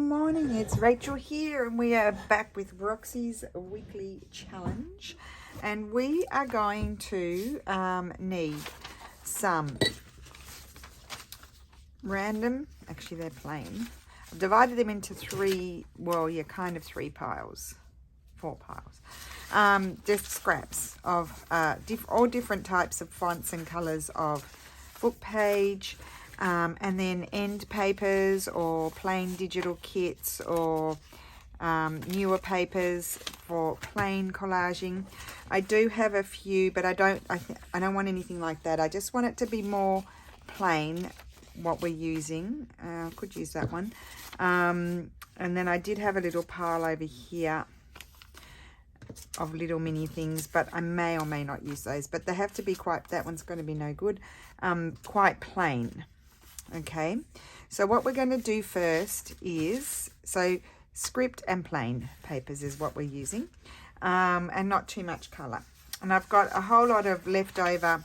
morning, it's Rachel here and we are back with Roxy's weekly challenge, and we are going to need some random, actually they're plain, I've divided them into three, well yeah, kind of three piles, four piles, just scraps of all different types of fonts and colours of book page, and then end papers or plain digital kits or newer papers for plain collaging. I do have a few, but I don't want anything like that. I just want it to be more plain what we're using. I could use that one. And then I did have a little pile over here of little mini things, but I may or may not use those, but they have to be quite, that one's going to be no good, quite plain. Okay, so what we're going to do first is, so script and plain papers is what we're using, and not too much colour. And I've got a whole lot of leftover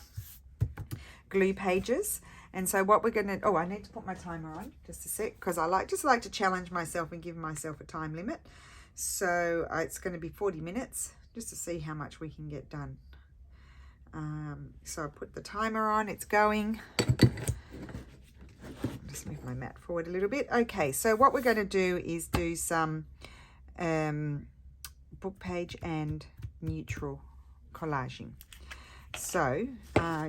glue pages, and so what we're going to, oh, I need to put my timer on just a sec, because I just like to challenge myself and give myself a time limit. So it's going to be 40 minutes just to see how much we can get done. So I put the timer on, it's going. Just move my mat forward a little bit. Okay, so what we're going to do is do some book page and neutral collaging. So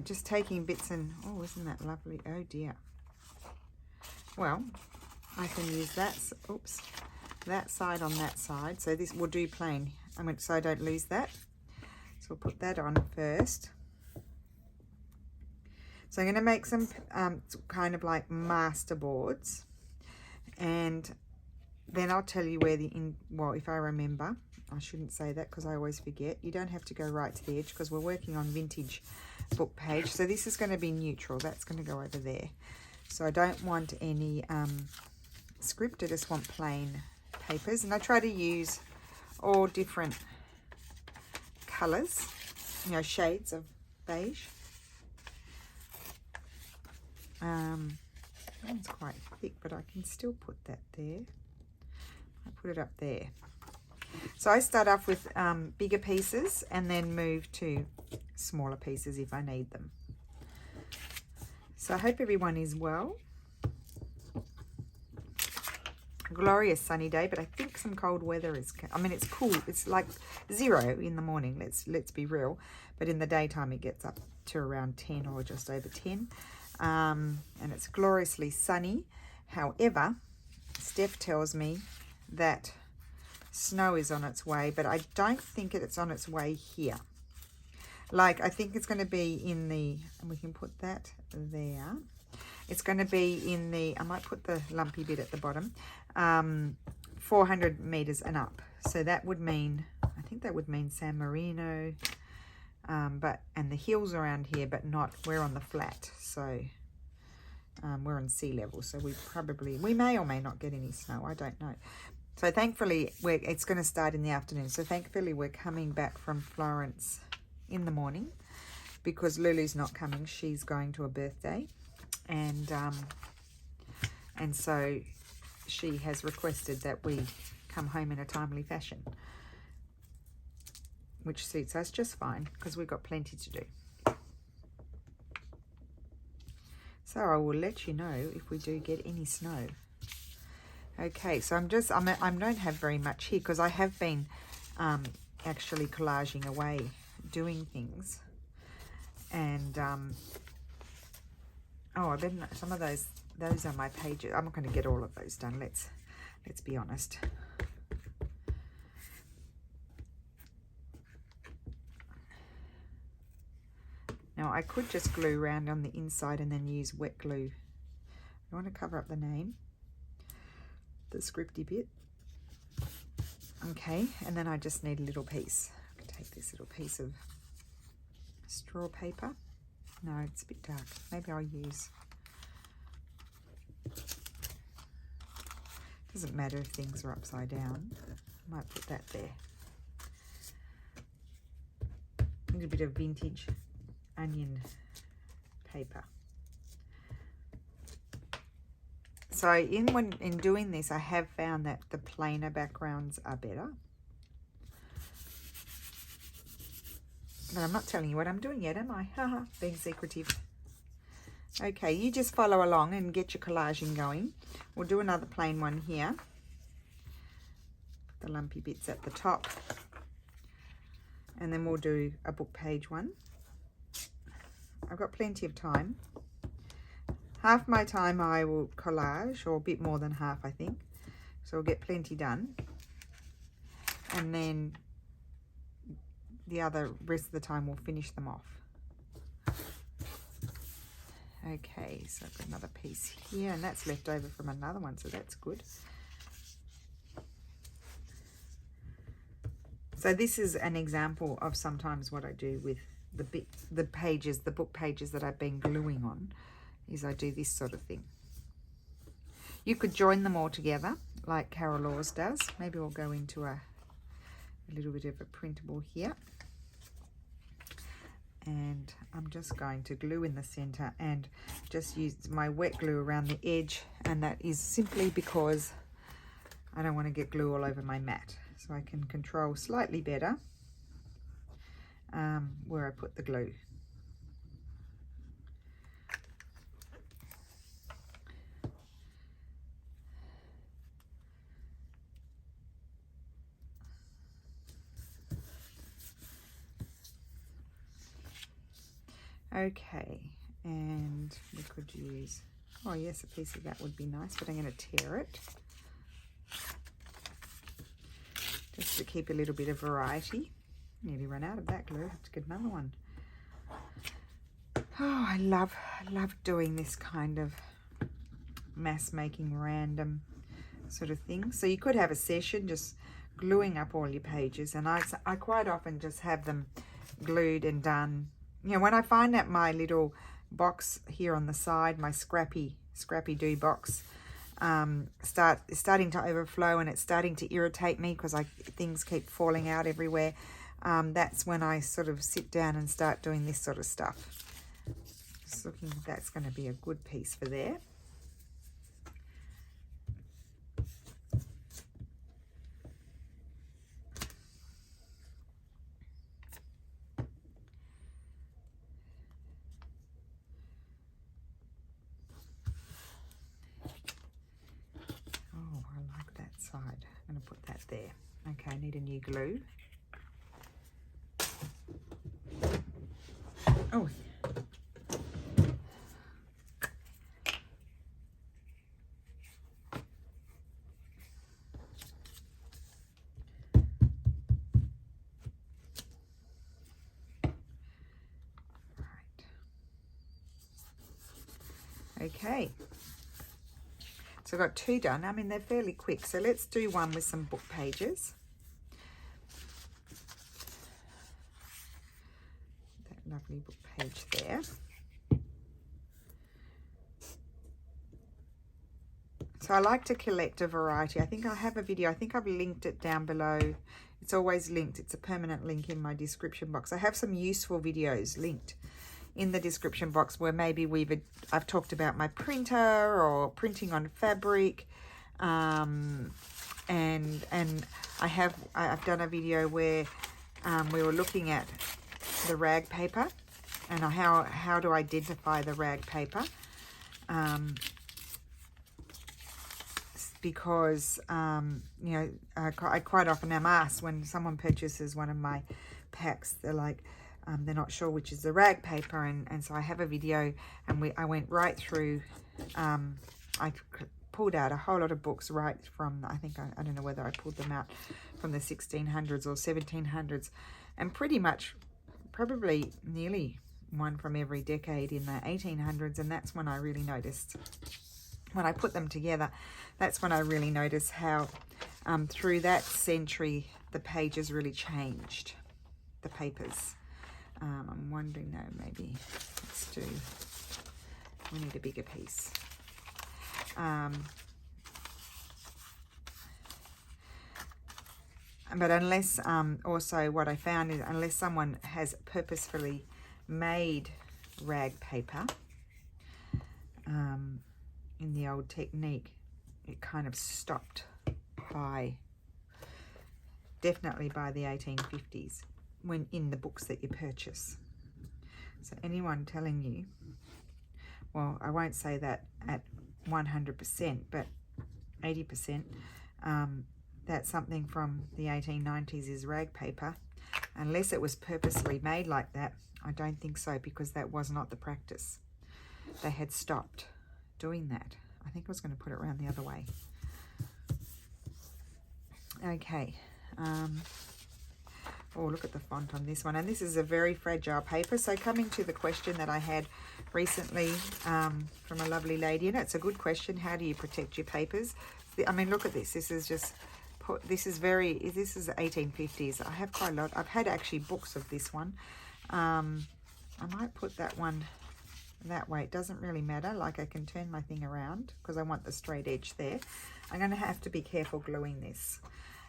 just taking bits and, oh, isn't that lovely? Oh dear. Well, I can use that, oops, that side on that side. So this will do plain, so I don't lose that. So we'll put that on first. So I'm going to make some kind of like masterboards, and then I'll tell you where well, if I remember, I shouldn't say that because I always forget. You don't have to go right to the edge because we're working on vintage book page. So this is going to be neutral. That's going to go over there. So I don't want any script. I just want plain papers, and I try to use all different colours, you know, shades of beige. It's quite thick, but I can still put that there. I put it up there. So I start off with bigger pieces and then move to smaller pieces if I need them. So I hope everyone is well. Glorious sunny day, but I think some cold weather is, I mean, it's cool. It's like 0 in the morning, let's be real, but in the daytime it gets up to around 10 or just over 10. And it's gloriously sunny. However, Steph tells me that snow is on its way, but I don't think it's on its way here. Like, I think it's going to be in the, and we can put that there. It's going to be in the, I might put the lumpy bit at the bottom, 400 meters and up. So that would mean, I think that would mean San Marino, and the hills around here, but not, we're on the flat. So we're on sea level. So we may or may not get any snow. I don't know. So thankfully, it's going to start in the afternoon. So thankfully, we're coming back from Florence in the morning because Lulu's not coming. She's going to a birthday. And so she has requested that we come home in a timely fashion, which suits us just fine because we've got plenty to do. So I will let you know if we do get any snow. Okay, so I don't have very much here because I have been actually collaging away, doing things, and oh, I bet some of those are my pages. I'm not going to get all of those done. Let's be honest. Now I could just glue around on the inside and then use wet glue. I want to cover up the name, the scripty bit. Okay, and then I just need a little piece. I can take this little piece of straw paper. No, it's a bit dark. Maybe I'll use, doesn't matter if things are upside down. I might put that there. A little bit of vintage onion paper. So So in doing this, I have found that the plainer backgrounds are better. But I'm not telling you what I'm doing yet, am I? Haha, being secretive. Okay, you just follow along and get your collaging going. We'll do another plain one here. The lumpy bits at the top. And then we'll do a book page one. I've got plenty of time. Half my time I will collage, or a bit more than half, I think. So we'll get plenty done. And then the other rest of the time we'll finish them off. Okay, so I've got another piece here, and that's left over from another one, so that's good. So this is an example of sometimes what I do with the book pages that I've been gluing on, is I do this sort of thing. You could join them all together like Carol Laws does. Maybe we'll go into a little bit of a printable here. And I'm just going to glue in the center and just use my wet glue around the edge, and that is simply because I don't want to get glue all over my mat, so I can control slightly better where I put the glue. Okay, and we could use, oh yes, a piece of that would be nice, but I'm going to tear it just to keep a little bit of variety. Nearly run out of that glue, have to get another one. Oh, I love doing this kind of mass making random sort of thing. So you could have a session just gluing up all your pages, and I quite often just have them glued and done. You know, when I find that my little box here on the side, my scrappy do box, is starting to overflow, and it's starting to irritate me because things keep falling out everywhere, that's when I sort of sit down and start doing this sort of stuff. Just looking, that's going to be a good piece for there. I'm going to put that there. Okay, I need a new glue. Oh. Right. Okay. So I've got two done. I mean, they're fairly quick. So let's do one with some book pages. That lovely book page there. So I like to collect a variety. I think I have a video. I think I've linked it down below. It's always linked. It's a permanent link in my description box. I have some useful videos linked in the description box where maybe I've talked about my printer or printing on fabric, and I've done a video where we were looking at the rag paper and how to identify the rag paper, because you know, I quite often am asked when someone purchases one of my packs, they're like, they're not sure which is the rag paper, and so I have a video, and I went right through. I pulled out a whole lot of books right from, I think, I don't know whether I pulled them out from the 1600s or 1700s, and pretty much probably nearly one from every decade in the 1800s, and that's when I really noticed, when I put them together, that's when I really noticed how through that century the pages really changed, the papers. I'm wondering though, maybe we need a bigger piece. But unless, also what I found is, unless someone has purposefully made rag paper, in the old technique, it kind of stopped by, definitely by the 1850s, when in the books that you purchase. So anyone telling you, well, I won't say that at 100%, but 80%, that something from the 1890s is rag paper, unless it was purposely made like that, I don't think so, because that was not the practice. They had stopped doing that. I think I was going to put it around the other way. Okay. Oh, look at the font on this one. And this is a very fragile paper. So coming to the question that I had recently from a lovely lady, and it's a good question. How do you protect your papers? I mean, look at this. This is just, this is the 1850s. I have quite a lot. I've had actually books of this one. I might put that one that way. It doesn't really matter. Like, I can turn my thing around because I want the straight edge there. I'm going to have to be careful gluing this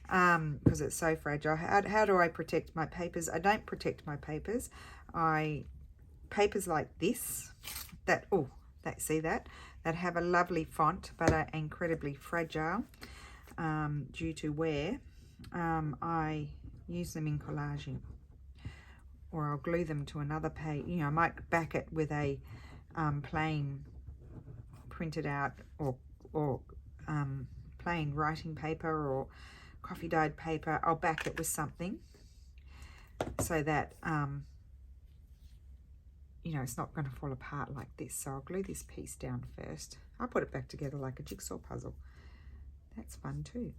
because it's so fragile. How do I protect my papers? I don't protect my papers. Papers like this, see that have a lovely font but are incredibly fragile due to wear. I use them in collaging, or I'll glue them to another page. You know, I might back it with a plain printed out or plain writing paper or coffee dyed paper. I'll back it with something so that you know, it's not going to fall apart like this. So I'll glue this piece down first. I'll put it back together like a jigsaw puzzle. That's fun too.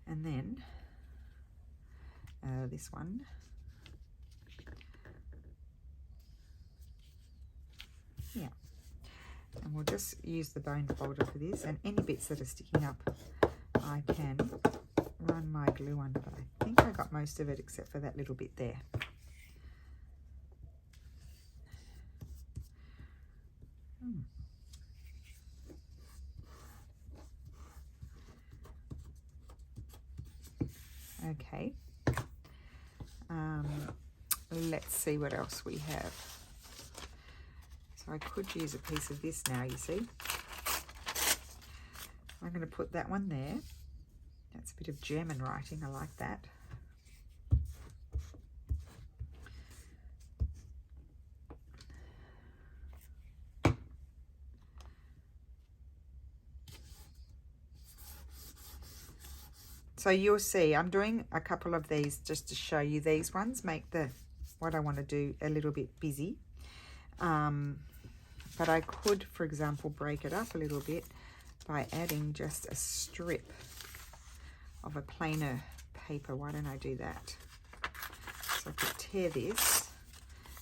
And then this one. Yeah. And we'll just use the bone folder for this, and any bits that are sticking up I can run my glue under, but I think I got most of it except for that little bit there. Okay, let's see what else we have. So I could use a piece of this now, you see. I'm going to put that one there. That's a bit of German writing, I like that. So you'll see, I'm doing a couple of these just to show you. These ones make what I want to do a little bit busy. But I could, for example, break it up a little bit by adding just a strip of a plainer paper. Why don't I do that? So I could tear this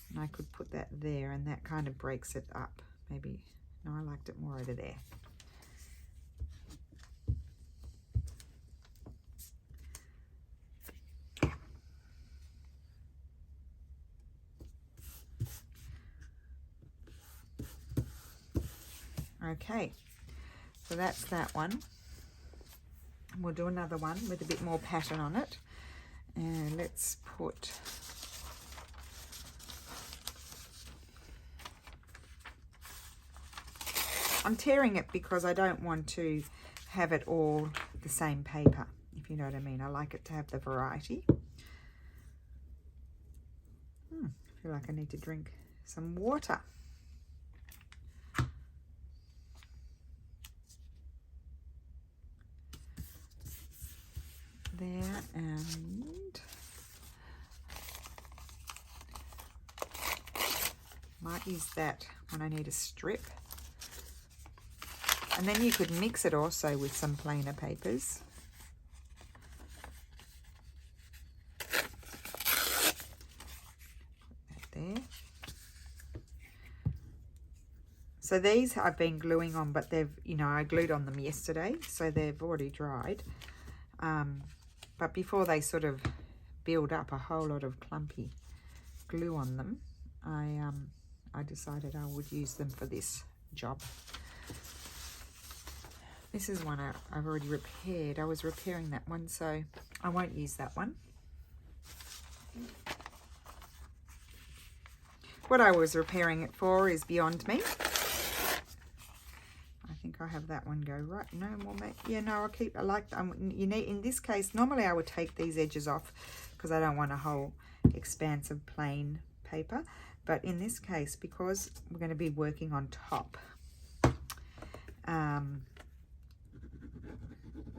and I could put that there, and that kind of breaks it up. Maybe, no, I liked it more over there. Okay, so that's that one. We'll do another one with a bit more pattern on it. And let's put, I'm tearing it because I don't want to have it all the same paper, if you know what I mean. I like it to have the variety. I feel like I need to drink some water. There, and might use that when I need a strip. And then you could mix it also with some plainer papers. Put that there. So these I've been gluing on, but they've, you know, I glued on them yesterday, so they've already dried. But before they sort of build up a whole lot of clumpy glue on them, I decided I would use them for this job. This is one I've already repaired. I was repairing that one, so I won't use that one. What I was repairing it for is beyond me. I have that one go right. No more, yeah, no, I'll keep, I like, you need, in this case, normally I would take these edges off because I don't want a whole expanse of plain paper. But in this case, because we're going to be working on top,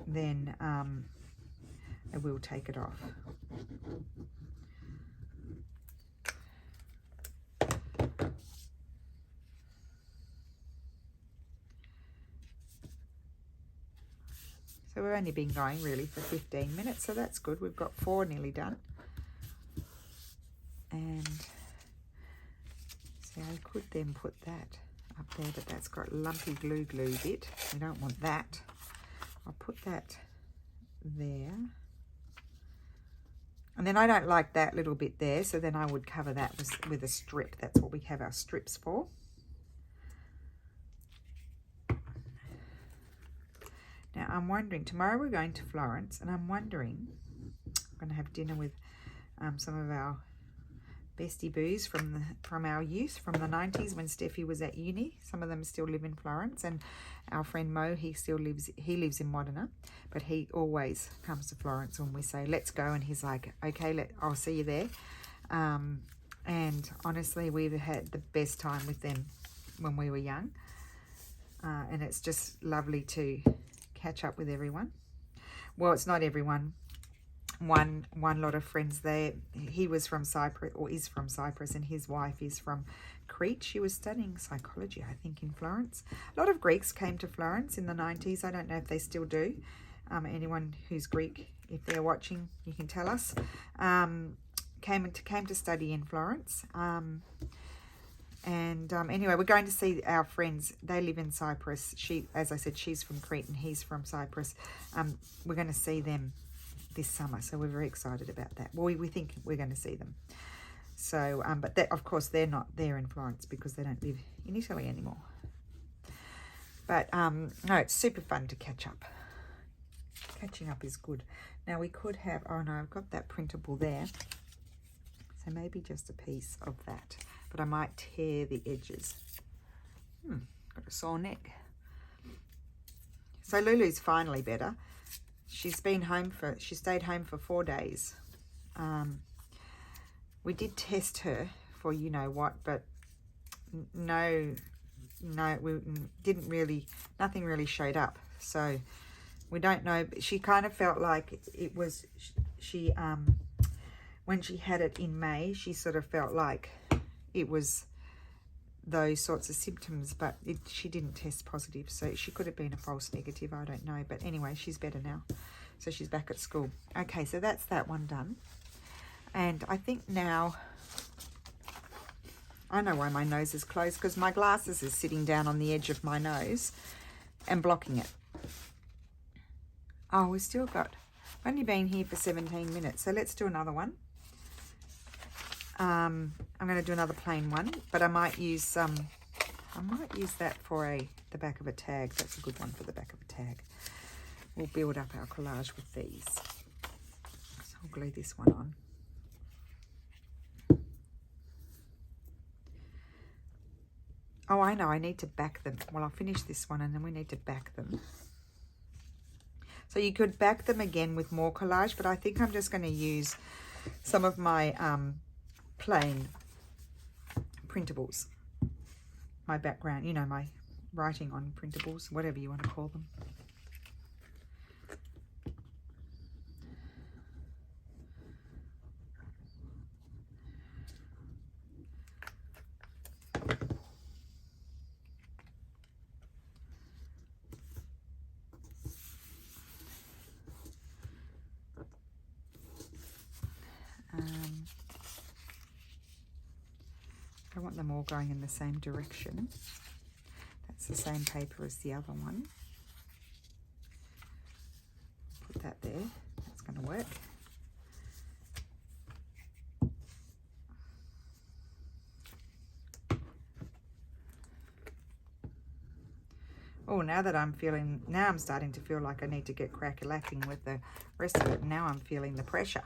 then I will take it off. So we've only been going really for 15 minutes, so that's good. We've got 4 nearly done. And see, I could then put that up there, but that's got lumpy glue bit. We don't want that. I'll put that there. And then I don't like that little bit there, so then I would cover that with a strip. That's what we have our strips for. Now I'm wondering, tomorrow we're going to Florence, and I'm wondering, I'm going to have dinner with some of our bestie boos from our youth, from the 90s when Steffi was at uni. Some of them still live in Florence, and our friend Mo, he lives in Modena, but he always comes to Florence when we say let's go, and he's like, okay, I'll see you there. And honestly, we've had the best time with them when we were young, and it's just lovely to catch up with everyone. Well, it's not everyone. One lot of friends there. He was from Cyprus, or is from Cyprus, and his wife is from Crete. She was studying psychology, I think, in Florence. A lot of Greeks came to Florence in the 90s. I don't know if they still do. Anyone who's Greek, if they're watching, you can tell us. Came to study in Florence. Anyway, we're going to see our friends. They live in Cyprus. As I said, she's from Crete and he's from Cyprus. We're going to see them this summer, so we're very excited about that. Well, we think we're going to see them. So, but of course they're not there in Florence because they don't live in Italy anymore. But no, it's super fun to catch up. Catching up is good. Now we could have, oh no, I've got that printable there. So maybe just a piece of that. But I might tear the edges. Got a sore neck. So Lulu's finally better. She stayed home for 4 days. We did test her for you know what, but no, we didn't really, nothing really showed up. So we don't know. She kind of felt like it was, when she had it in May, she sort of felt like it was those sorts of symptoms, but she didn't test positive, so she could have been a false negative, I don't know. But anyway, she's better now, so she's back at school. Okay, so that's that one done. And I think now, I know why my nose is closed, because my glasses is sitting down on the edge of my nose and blocking it. Oh, we've still got, only been here for 17 minutes, so let's do another one. I'm going to do another plain one, but I might use that for the back of a tag. That's a good one for the back of a tag. We'll build up our collage with these. So I'll glue this one on. Oh, I know, I need to back them. Well, I'll finish this one and then we need to back them. So you could back them again with more collage, but I think I'm just going to use some of my plain printables, my background, you know, my writing on printables, whatever you want to call them. I want them all going in the same direction. That's the same paper as the other one. Put that there. That's going to work. Oh, now I'm starting to feel like I need to get crack-a-lacking with the rest of it. Now I'm feeling the pressure.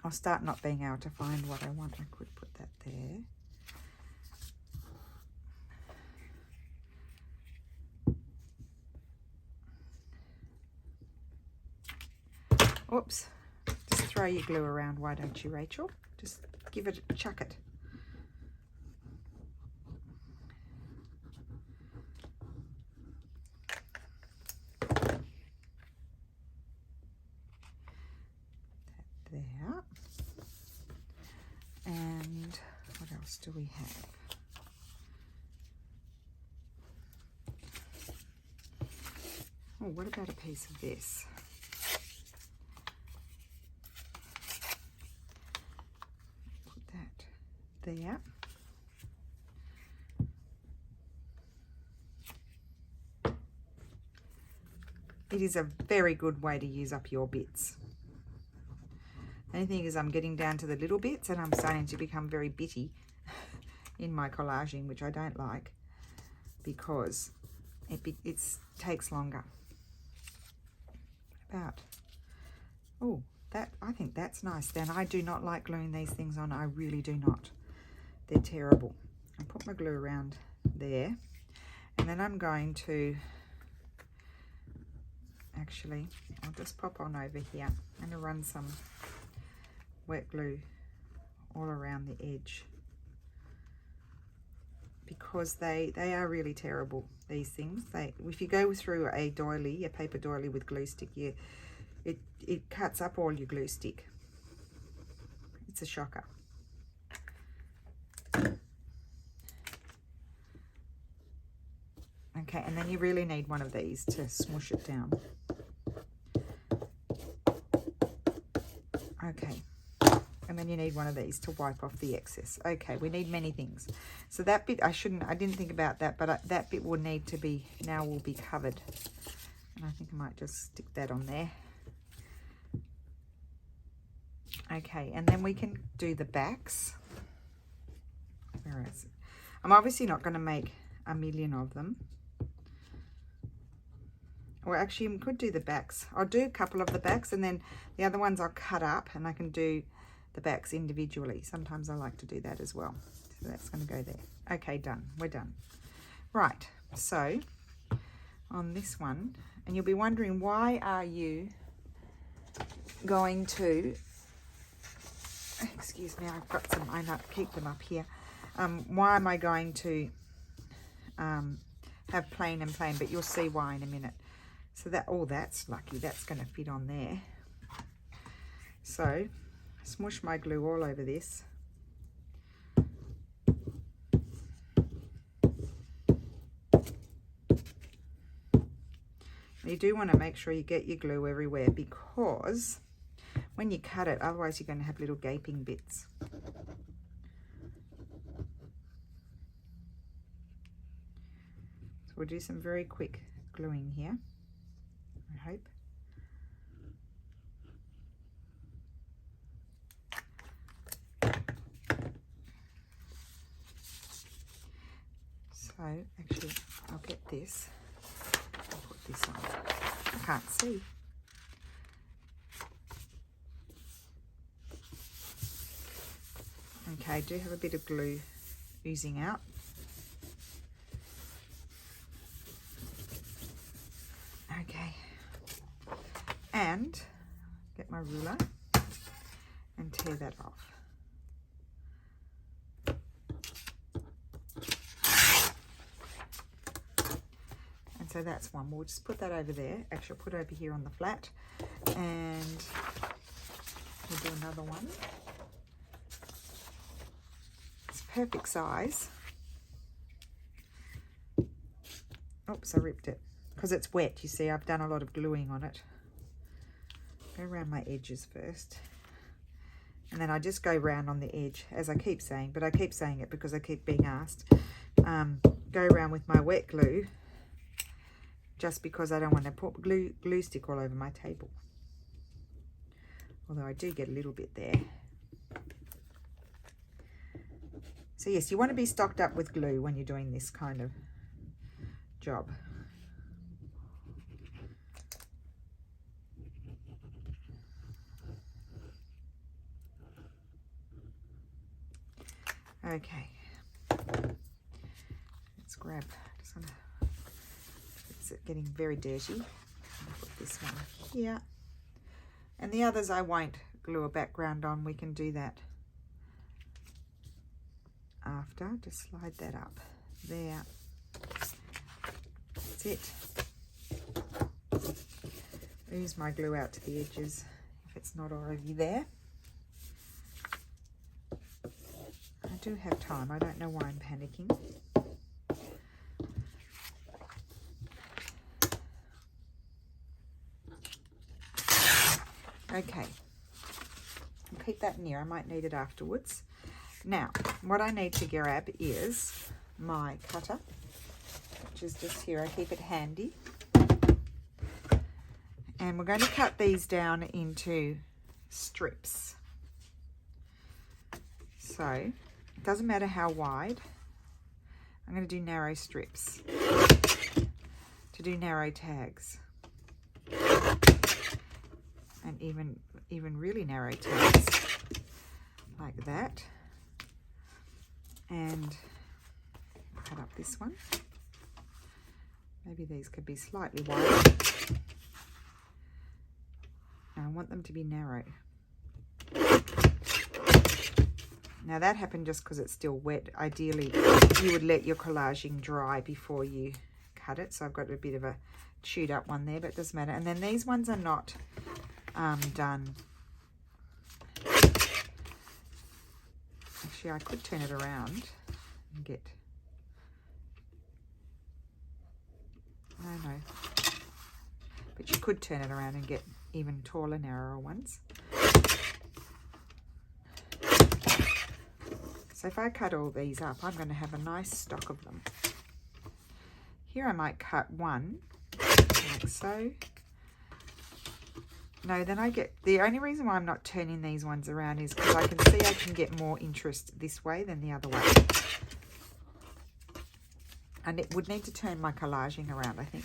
I'll start not being able to find what I want. I could put that there. Oops. Just throw your glue around, why don't you, Rachel? Just give it, chuck it. There. And what else do we have? Oh, what about a piece of this? Put that there. It is a very good way to use up your bits. The only thing is I'm getting down to the little bits and I'm starting to become very bitty in my collaging, which I don't like because it takes longer. About, oh, that, I think that's nice. Then I do not like gluing these things on. I really do not. They're terrible. I put my glue around there, and then I'm going to, actually, I'll just pop on over here. I'm going to run some wet glue all around the edge because they are really terrible, these things. If you go through a doily, a paper doily with glue stick, it cuts up all your glue stick. It's a shocker. Okay, and then you really need one of these to smush it down. Okay. And then you need one of these to wipe off the excess. Okay, we need many things. So that bit, I didn't think about that, but that bit will need to be, now will be covered. And I think I might just stick that on there. Okay, and then we can do the backs. Where is it? I'm obviously not going to make a million of them. Or actually, I could do the backs. I'll do a couple of the backs, and then the other ones I'll cut up, and I can do the backs individually. Sometimes I like to do that as well. So that's going to go there. Okay, done. We're done. Right, so on this one, and you'll be wondering, why are you going to, excuse me, I've got some, I keep them up here. Why am I going to have plain and plain? But you'll see why in a minute. So that, oh, that's lucky. That's going to fit on there. So smush my glue all over this. You do want to make sure you get your glue everywhere, because when you cut it, otherwise you're going to have little gaping bits. So we'll do some very quick gluing here, I hope. So actually, I'll get this. I'll put this on. I can't see. Okay, I do have a bit of glue oozing out. Okay, and get my ruler and tear that off. And so that's one. We'll just put that over there. Actually, I'll put it over here on the flat, and we'll do another one. It's perfect size. Oops, I ripped it. Because it's wet, you see, I've done a lot of gluing on it. Go around my edges first. And then I just go round on the edge, as I keep saying, but I keep saying it because I keep being asked. Go around with my wet glue, just because I don't want to put glue stick all over my table. Although I do get a little bit there. So yes, you want to be stocked up with glue when you're doing this kind of job. Okay. Let's grab, just gonna, it's getting very dirty. I'll put this one here. And the others I won't glue a background on. We can do that after. Just slide that up there. That's it. Ooze my glue out to the edges if it's not already there. I do have time. I don't know why I'm panicking. Okay. I'll keep that near. I might need it afterwards. Now, what I need to grab is my cutter, which is just here. I keep it handy. And we're going to cut these down into strips. So, it doesn't matter how wide. I'm going to do narrow strips to do narrow tags. And even really narrow tags like that. And cut up this one. Maybe these could be slightly wider. Now I want them to be narrow. Now that happened just because it's still wet. Ideally, you would let your collaging dry before you cut it. So I've got a bit of a chewed up one there, but it doesn't matter. And then these ones are not done. Actually, I could turn it around and get, I don't know, but you could turn it around and get even taller, narrower ones. So if I cut all these up, I'm going to have a nice stock of them. Here I might cut one, like so. No, then I get, the only reason why I'm not turning these ones around is because I can see I can get more interest this way than the other way. And it would need to turn my collaging around, I think,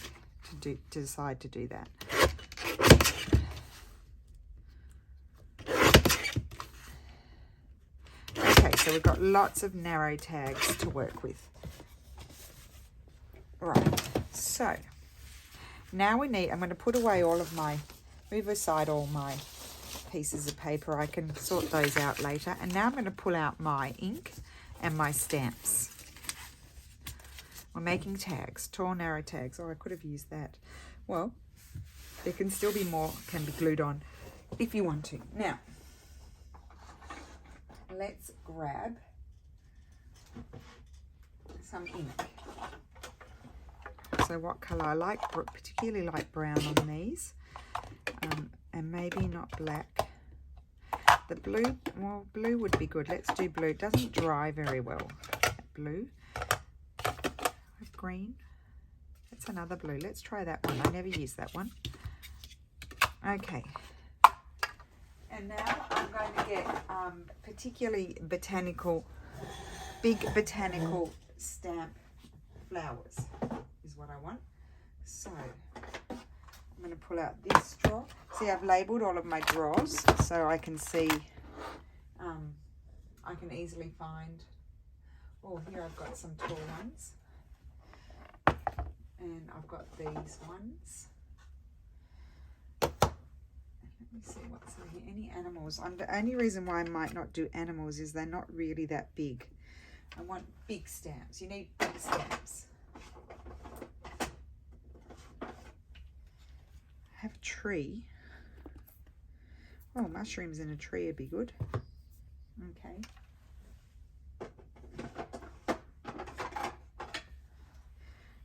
to decide to do that. Okay, so we've got lots of narrow tags to work with. Right, so now we need, I'm going to put away all of my, move aside all my pieces of paper. I can sort those out later. And now I'm going to pull out my ink and my stamps. We're making tags, tall, narrow tags. Oh, I could have used that. Well, there can still be more, can be glued on if you want to. Now, let's grab some ink. So what colour? I like, particularly like brown on these. And maybe not black. The blue, well, blue would be good. Let's do blue. It doesn't dry very well, that blue. Green. That's another blue. Let's try that one. I never use that one. Okay. And now I'm going to get particularly botanical, big botanical stamp flowers is what I want. So I'm going to pull out this drawer. See, I've labelled all of my drawers so I can see, I can easily find, oh, here I've got some tall ones. And I've got these ones. Let me see what's in here. Any animals? The only reason why I might not do animals is they're not really that big. I want big stamps. You need big stamps. I have a tree. Oh, mushrooms in a tree would be good. Okay.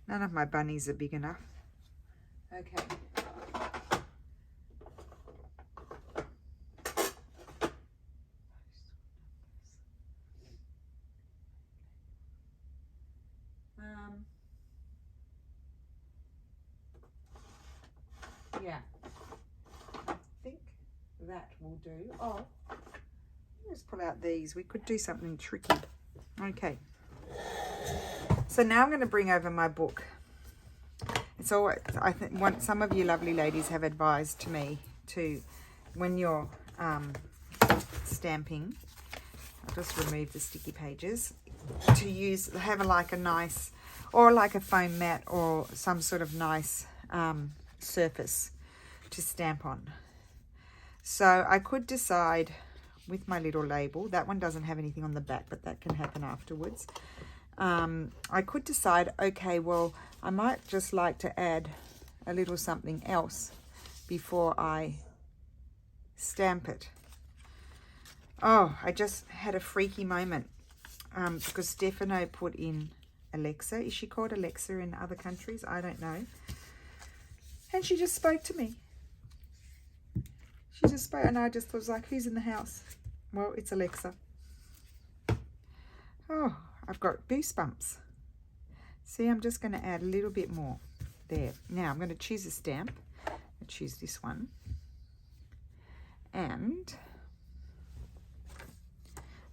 None of my bunnies are big enough. Okay. Yeah. I think that will do. Oh, let's pull out these. We could do something tricky. Okay. So now I'm going to bring over my book. It's always, I think, some of you lovely ladies have advised to me to, when you're stamping, just remove the sticky pages to use, have like a nice, or like a foam mat or some sort of nice surface to stamp on. So I could decide with my little label, that one doesn't have anything on the back, but that can happen afterwards. I could decide, okay, well, I might just like to add a little something else before I stamp it. Oh, I just had a freaky moment because Stefano put in Alexa. Is she called Alexa in other countries? I don't know. And she just spoke to me. She just spoke, and I just was like, who's in the house? Well, it's Alexa. Oh, I've got goosebumps. See, I'm just going to add a little bit more there. Now, I'm going to choose a stamp. I'll choose this one. And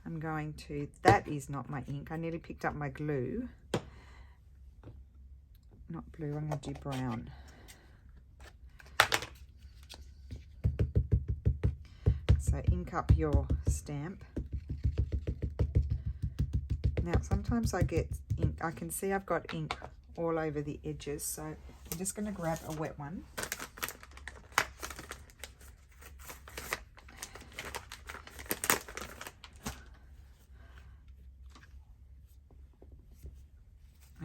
I'm going to, that is not my ink. I nearly picked up my glue. Not blue, I'm going to do brown. So ink up your stamp. Now sometimes I get ink, I can see I've got ink all over the edges, so I'm just going to grab a wet one.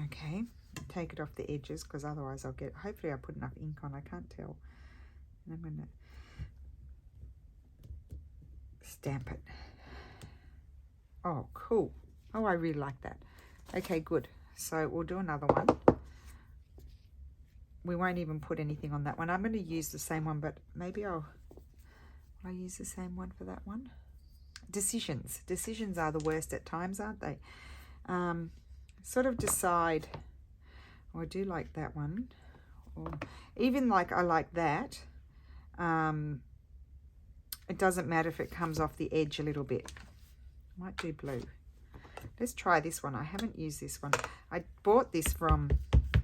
Okay, take it off the edges because otherwise I'll get, hopefully I put enough ink on, I can't tell. And I'm going to stamp it. Oh, cool. Oh, I really like that. Okay, good. So we'll do another one. We won't even put anything on that one. I'm going to use the same one, but maybe will I use the same one for that one? Decisions. Decisions are the worst at times, aren't they? Sort of decide, oh, I do like that one. Or even like I like that. It doesn't matter if it comes off the edge a little bit. I might do blue. Let's try this one. I haven't used this one. I bought this from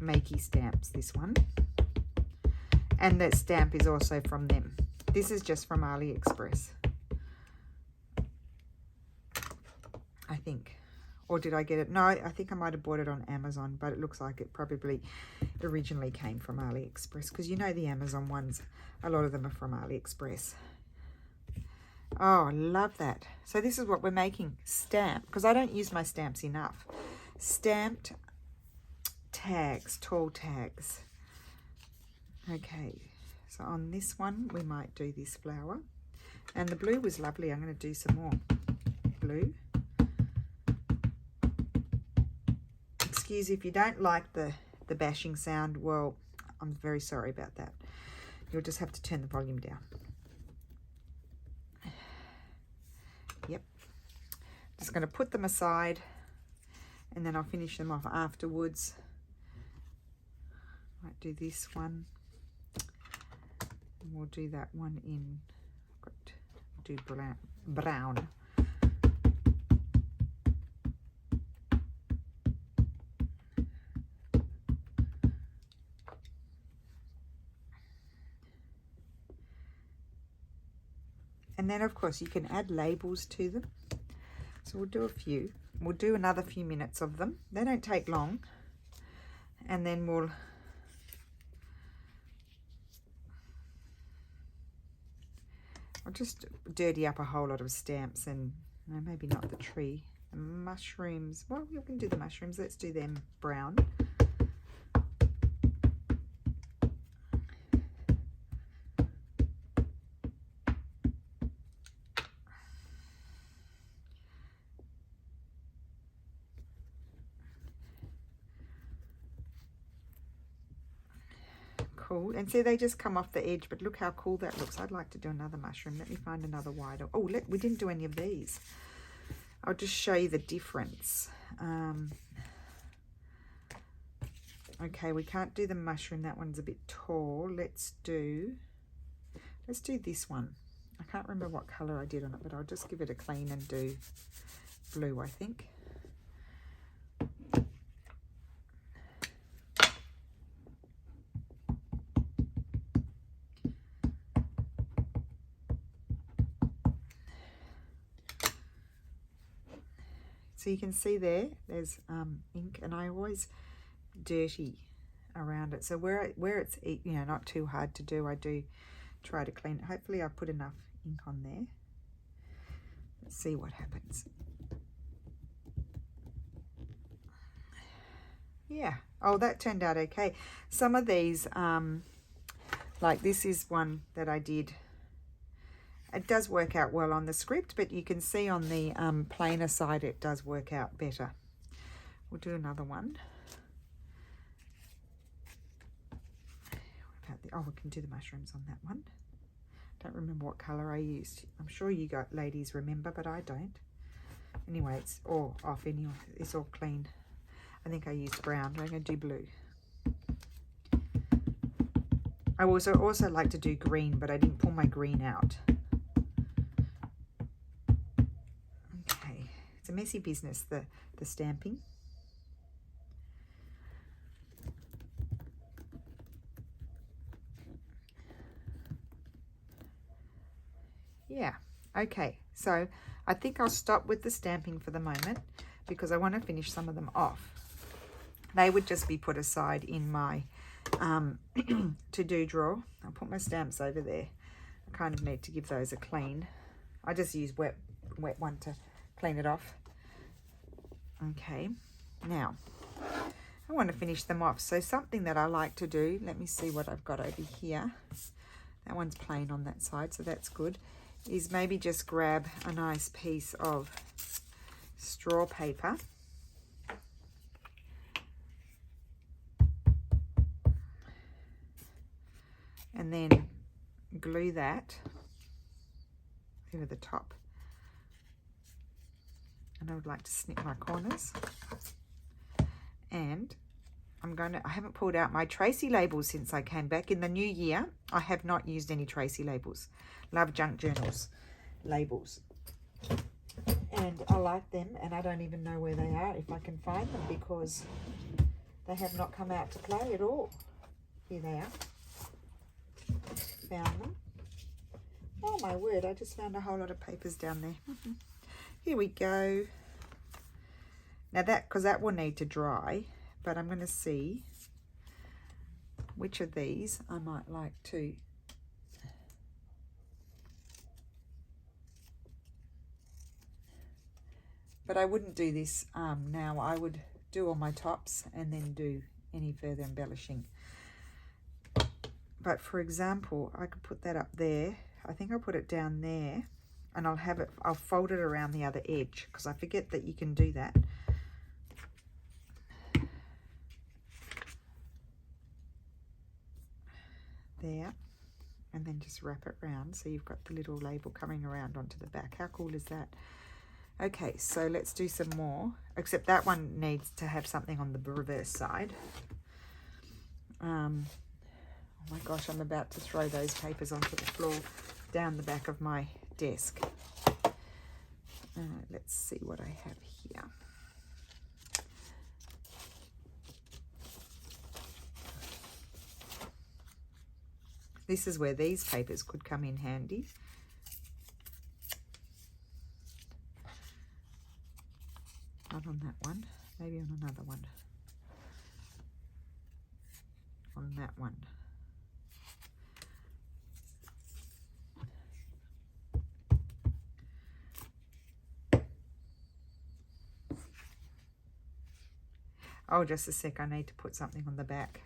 Makey Stamps, this one. And that stamp is also from them. This is just from AliExpress, I think. Or did I get it? No, I think I might have bought it on Amazon, but it looks like it probably originally came from AliExpress, because you know the Amazon ones, a lot of them are from AliExpress. Oh, I love that. So this is what we're making, stamp, because I don't use my stamps enough. Stamped tags, tall tags. Okay, so on this one, we might do this flower. And the blue was lovely. I'm going to do some more blue. Excuse if you don't like the bashing sound. Well, I'm very sorry about that. You'll just have to turn the volume down. Yep. Just going to put them aside and then I'll finish them off afterwards. Might do this one. And we'll do that one in, do brown. And then, of course, you can add labels to them. So we'll do a few. We'll do another few minutes of them. They don't take long. And then I'll just dirty up a whole lot of stamps and maybe not the tree. The mushrooms. Well, you can do the mushrooms. Let's do them brown. Cool. And see, they just come off the edge, but look how cool that looks. I'd like to do another mushroom. Let me find another wider. Oh, we didn't do any of these. I'll just show you the difference. Okay, we can't do the mushroom. That one's a bit tall. Let's do this one. I can't remember what color I did on it, but I'll just give it a clean and do blue, I think. So you can see there's ink, and I always dirty around it. So where it's, you know, not too hard to do, I do try to clean it. Hopefully I put enough ink on there. Let's see what happens. Yeah. Oh, that turned out okay. Some of these, like this is one that I did. It does work out well on the script, but you can see on the plainer side it does work out better. We'll do another one. What about oh, we can do the mushrooms on that one. Don't remember what colour I used. I'm sure you ladies remember, but I don't. Anyway, it's all off anyway. It's all clean. I think I used brown. I'm going to do blue. I also like to do green, but I didn't pull my green out. Okay, it's a messy business, the stamping. Yeah, okay, so I think I'll stop with the stamping for the moment because I want to finish some of them off. They would just be put aside in my to-do drawer. I'll put my stamps over there. I kind of need to give those a clean. I just use wet one to clean it off. Okay, now I want to finish them off. So something that I like to do, let me see what I've got over here. That one's plain on that side, so that's good. Is maybe just grab a nice piece of straw paper. And then glue that over the top. And I would like to snip my corners. And I haven't pulled out my Tracy labels since I came back. In the new year, I have not used any Tracy labels. Love Junk Journals labels. And I like them, and I don't even know where they are, if I can find them, because they have not come out to play at all. Here they are. Found them. Oh my word, I just found a whole lot of papers down there. Here we go. Now because that will need to dry, but I'm going to see which of these I might like to. But I wouldn't do this now. I would do all my tops and then do any further embellishing. But for example, I could put that up there. I think I'll put it down there, and I'll fold it around the other edge, because I forget that you can do that. There, and then just wrap it around so you've got the little label coming around onto the back. How cool is that? Okay, so let's do some more, except that one needs to have something on the reverse side. Oh my gosh, I'm about to throw those papers onto the floor down the back of my desk. Let's see what I have here. This is where these papers could come in handy. Not on that one, maybe on another one. On that one. Oh, just a sec, I need to put something on the back.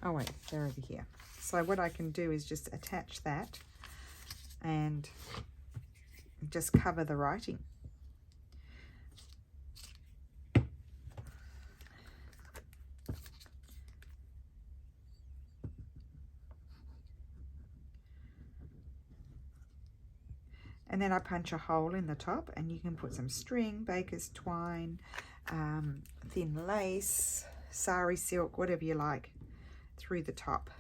Oh wait, they're over here. So what I can do is just attach that and just cover the writing. And then I punch a hole in the top, and you can put some string, baker's twine, thin lace, sari silk, whatever you like, through the top.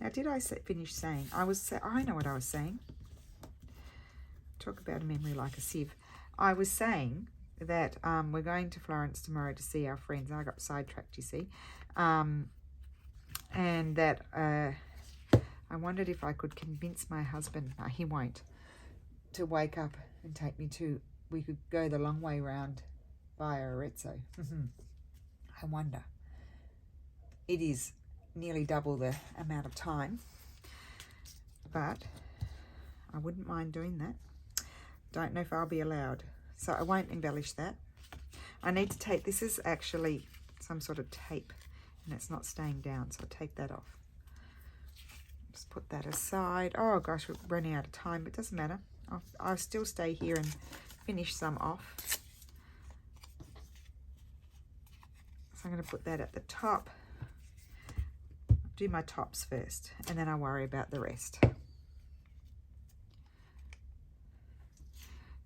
How did I finish saying? I know what I was saying. Talk about a memory like a sieve. I was saying that we're going to Florence tomorrow to see our friends. I got sidetracked, you see. And that I wondered if I could convince my husband, no, he won't, to wake up and take me to, we could go the long way round via Arezzo. I wonder. It is nearly double the amount of time, but I wouldn't mind doing that. Don't know if I'll be allowed, so I won't embellish that. I need to take, this is actually some sort of tape and it's not staying down, so I'll take that off. Just put that aside. Oh gosh, we're running out of time, but it doesn't matter. I'll still stay here and finish some off. So I'm going to put that at the top. Do my tops first, and then I'll worry about the rest.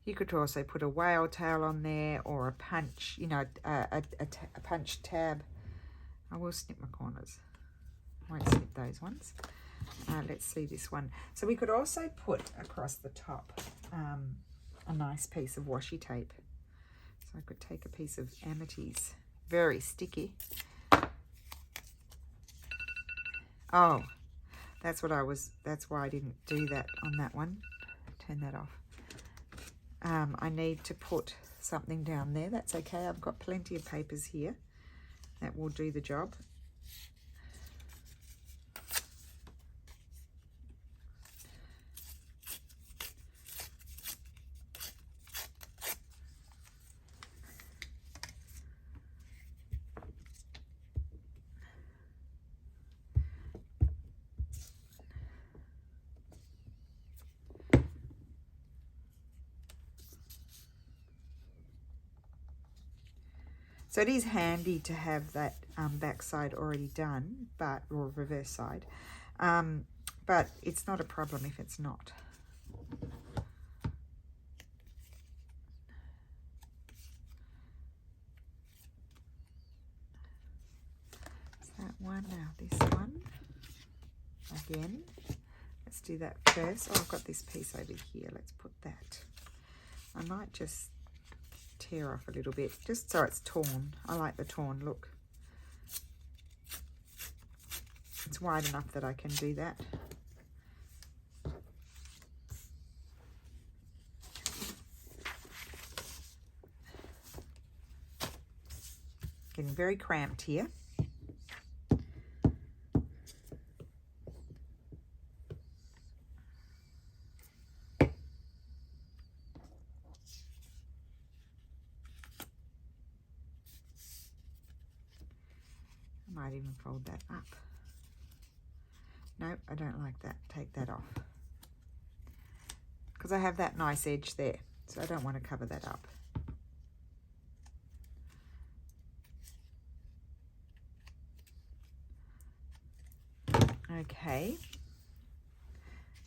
You could also put a whale tail on there, or a punch, you know, a punch tab. I will snip my corners. I won't snip those ones. Let's see this one. So we could also put across the top a nice piece of washi tape. So I could take a piece of Amity's, very sticky. Oh, that's why I didn't do that on that one. Turn that off. I need to put something down there. That's okay. I've got plenty of papers here that will do the job. So it is handy to have that back side already done, or reverse side, but it's not a problem if it's not. Is that one? Now this one. Again, let's do that first. Oh, I've got this piece over here. Let's put that. I might just tear off a little bit, just so it's torn. I like the torn look. It's wide enough that I can do that. Getting very cramped here. Might even fold that up. Nope, I don't like that. Take that off. Because I have that nice edge there, so I don't want to cover that up. Okay.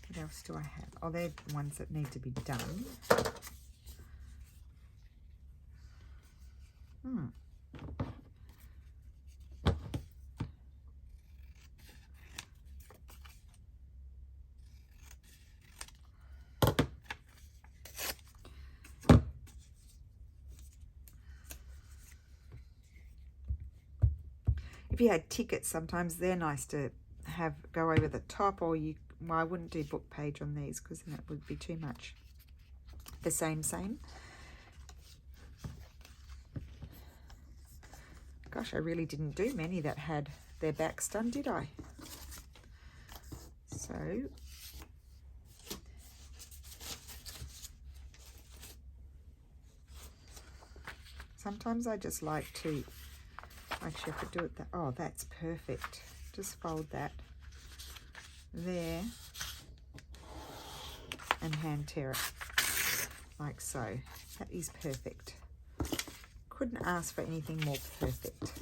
What else do I have? Oh, they're the ones that need to be done. If you had tickets, sometimes they're nice to have go over the top, or well, I wouldn't do book page on these because then it would be too much. The same. Gosh, I really didn't do many that had their backs done, did I? So sometimes I just like to, actually I could do it that, oh, that's perfect. Just fold that there and hand tear it like so. That is perfect. Couldn't ask for anything more perfect.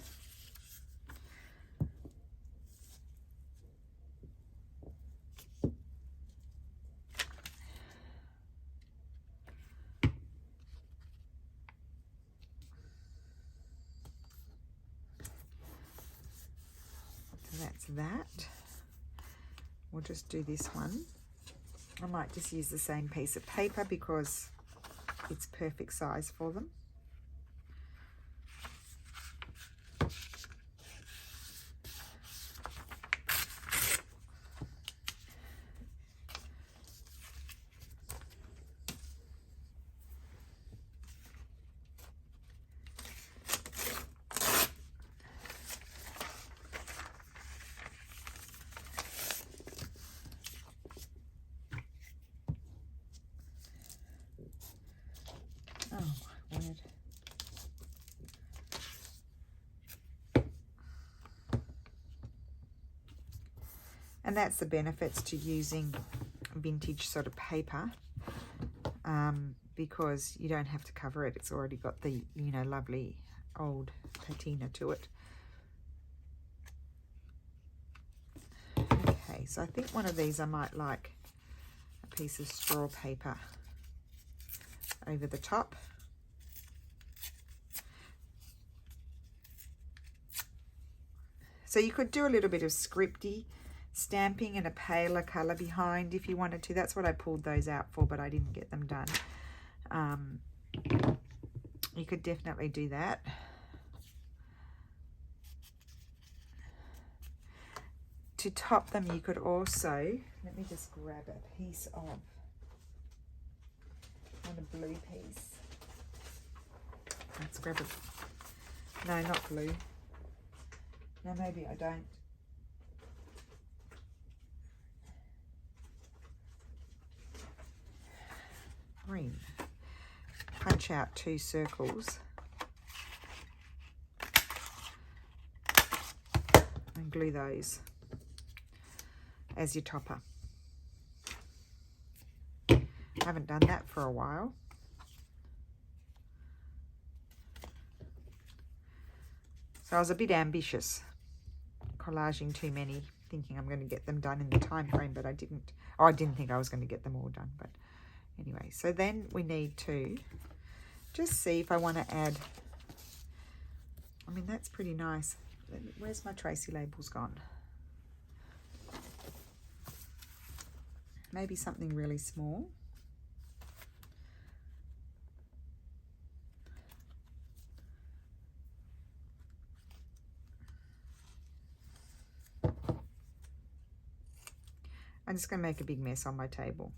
So that's that. we'll just do this one. I might just use the same piece of paper because it's perfect size for them. Oh my word. And that's the benefits to using vintage sort of paper, because you don't have to cover it. It's already got the, you know, lovely old patina to it. Okay, so I think one of these I might like a piece of straw paper over the top. So you could do a little bit of scripty stamping and a paler colour behind if you wanted to. That's what I pulled those out for, but I didn't get them done. You could definitely do that. To top them, you could also, let me just grab a piece of, on a blue piece. Let's grab it. No, not blue. No, maybe I don't. Green. Punch out 2 circles and glue those as your topper. Haven't done that for a while. So I was a bit ambitious, collaging too many, thinking I'm going to get them done in the time frame, but I didn't. Oh, I didn't think I was going to get them all done, but anyway. So then we need to just see if I want to add, I mean, that's pretty nice. Where's my Tracy labels gone? Maybe something really small. I'm just going to make a big mess on my table.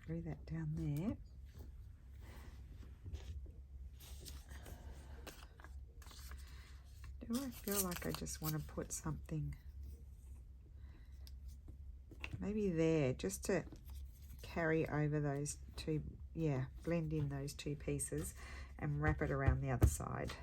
Glue that down there. Do I feel like I just want to put something maybe there, just to carry over those two, yeah, blend in those 2 pieces and wrap it around the other side.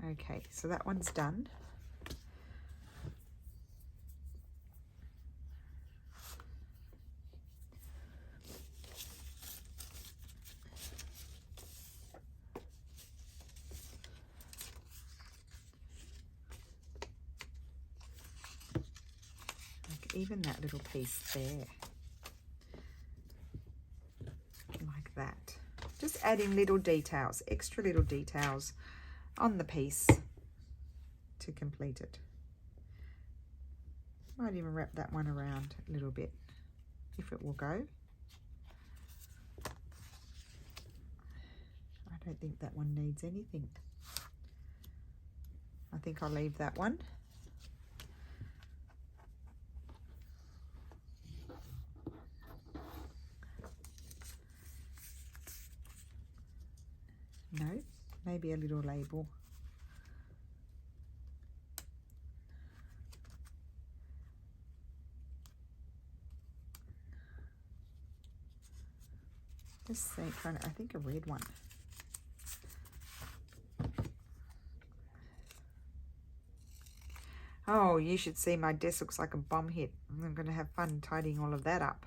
Okay, so that one's done. Even that little piece there, like that. Just adding little details, extra little details on the piece to complete it. Might even wrap that one around a little bit, if it will go. I don't think that one needs anything. I think I'll leave that one. No, maybe a little label. Just say, I think a red one. Oh, you should see my desk looks like a bomb hit. I'm going to have fun tidying all of that up.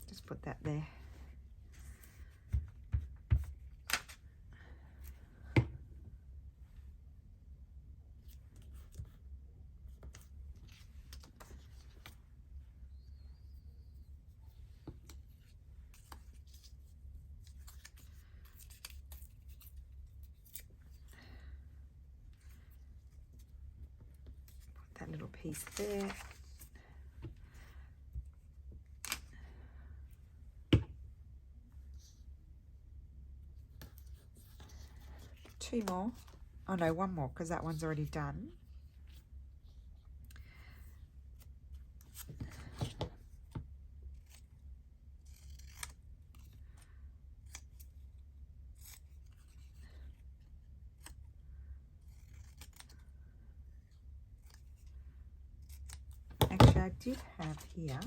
Just put that there. Put that little piece there. Two more. Oh no, one more because that one's already done. Actually, I did have here.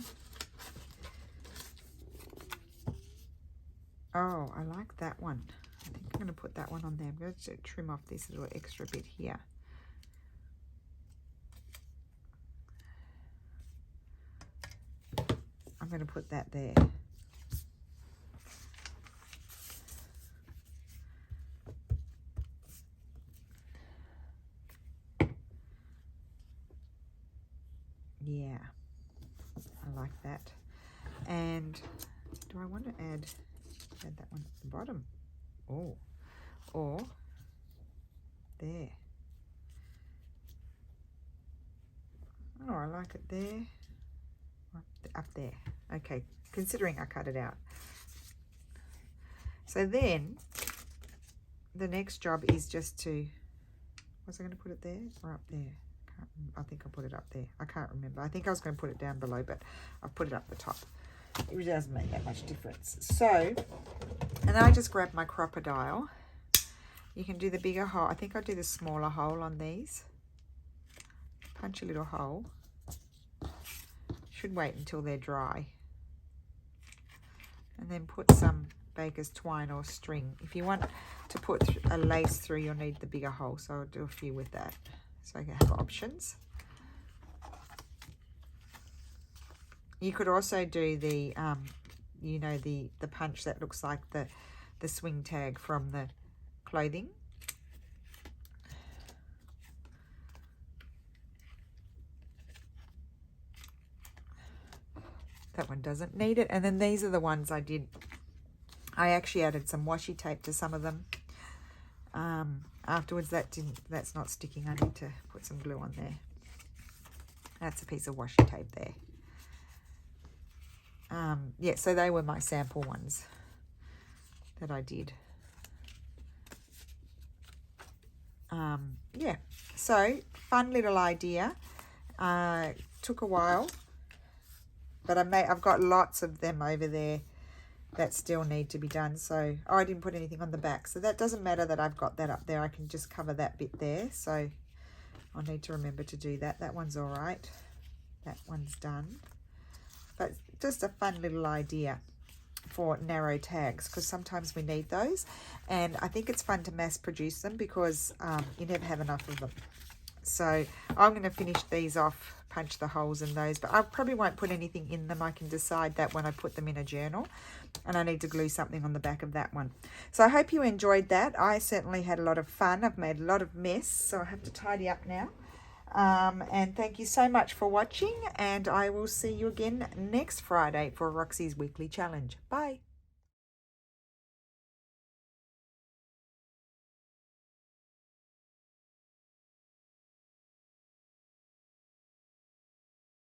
Oh, I like that one. I think I'm going to put that one on there. I'm going to trim off this little extra bit here. I'm going to put that there. Yeah, I like that. And do I want to add that one at the bottom? Oh, or there. Oh, I like it there. Up there. Okay, considering I cut it out. So then the next job is just to, was I going to put it there or up there? I think I put it up there. I can't remember. I think I was going to put it down below, but I've put it up the top. It doesn't make that much difference. So, and then I just grab my crocodile. You can do the bigger hole. I think I'll do the smaller hole on these. Punch a little hole. Should wait until they're dry. And then put some baker's twine or string. If you want to put a lace through, you'll need the bigger hole. So I'll do a few with that. So I can have options. You could also do the, you know, the punch that looks like the swing tag from the clothing. That one doesn't need it. And then these are the ones I did. I actually added some washi tape to some of them. Afterwards, that's not sticking. I need to put some glue on there. That's a piece of washi tape there. Yeah, so they were my sample ones that I did. Yeah, so fun little idea. Took a while, but I've got lots of them over there that still need to be done. So, oh, I didn't put anything on the back. So that doesn't matter that I've got that up there. I can just cover that bit there. So I'll need to remember to do that. That one's all right. That one's done. But just a fun little idea for narrow tags, because sometimes we need those. And I think it's fun to mass produce them because you never have enough of them. So I'm going to finish these off, punch the holes in those, but I probably won't put anything in them. I can decide that when I put them in a journal, and I need to glue something on the back of that one. So I hope you enjoyed that. I certainly had a lot of fun. I've made a lot of mess, so I have to tidy up now. And thank you so much for watching, and I will see you again next Friday for Roxy's weekly challenge. Bye.